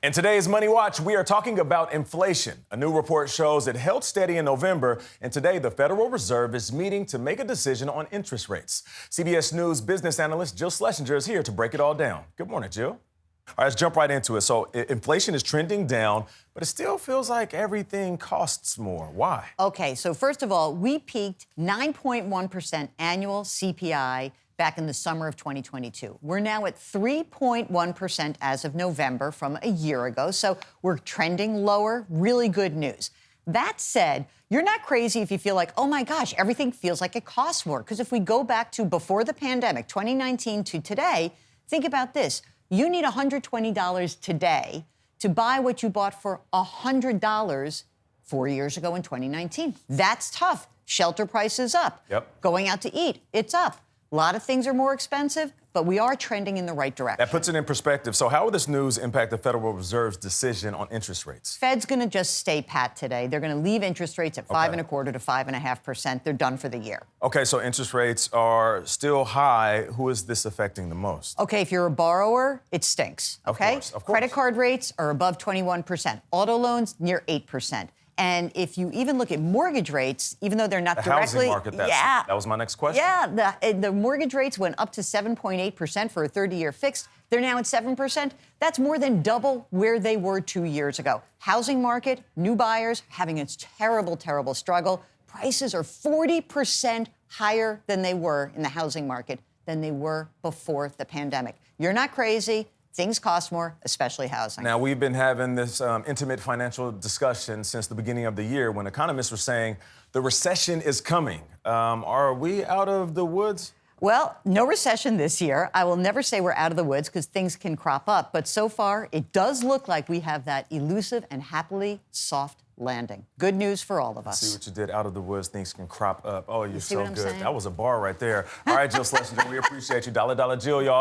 In today's Money Watch, we are talking about inflation. A new report shows it held steady in November, and today the Federal Reserve is meeting to make a decision on interest rates. CBS News business analyst Jill Schlesinger is here to break it all down. Good morning, Jill. All right, let's jump right into it. So inflation is trending down, but it still feels like everything costs more. Why? Okay, so first of all, we peaked 9.1% annual CPI back in the summer of 2022. We're now at 3.1% as of November from a year ago, so we're trending lower. Really good news. That said, you're not crazy if you feel like, oh my gosh, everything feels like it costs more. Because if we go back to before the pandemic, 2019 to today, think about this. You need $120 today to buy what you bought for $100 4 years ago in 2019. That's tough. Shelter prices up. Yep. Going out to eat, it's up. A lot of things are more expensive, but we are trending in the right direction. That puts it in perspective. So how will this news impact the Federal Reserve's decision on interest rates? Fed's going to just stay pat today. They're going to leave interest rates at 5.25% to 5.5%. They're done for the year. Okay, so interest rates are still high. Who is this affecting the most? Okay, if you're a borrower, it stinks. Okay? Of course. Credit card rates are above 21%. Auto loans near 8%. And if you even look at mortgage rates, even though they're not directly... housing market, that was my next question. Yeah, the mortgage rates went up to 7.8% for a 30-year fixed. They're now at 7%. That's more than double where they were 2 years ago. Housing market, new buyers having a terrible, terrible struggle. Prices are 40% higher than they were in the housing market than they were before the pandemic. You're not crazy. Things cost more, especially housing. Now, we've been having this intimate financial discussion since the beginning of the year when economists were saying the recession is coming. Are we out of the woods? Well, no recession this year. I will never say we're out of the woods because things can crop up. But so far, it does look like we have that elusive and happily soft landing. Good news for all of us. See what you did. Out of the woods, things can crop up. Oh, you're see so what I'm good. saying? That was a bar right there. All right, Jill Schlesinger, we appreciate you. Dollar Jill, y'all.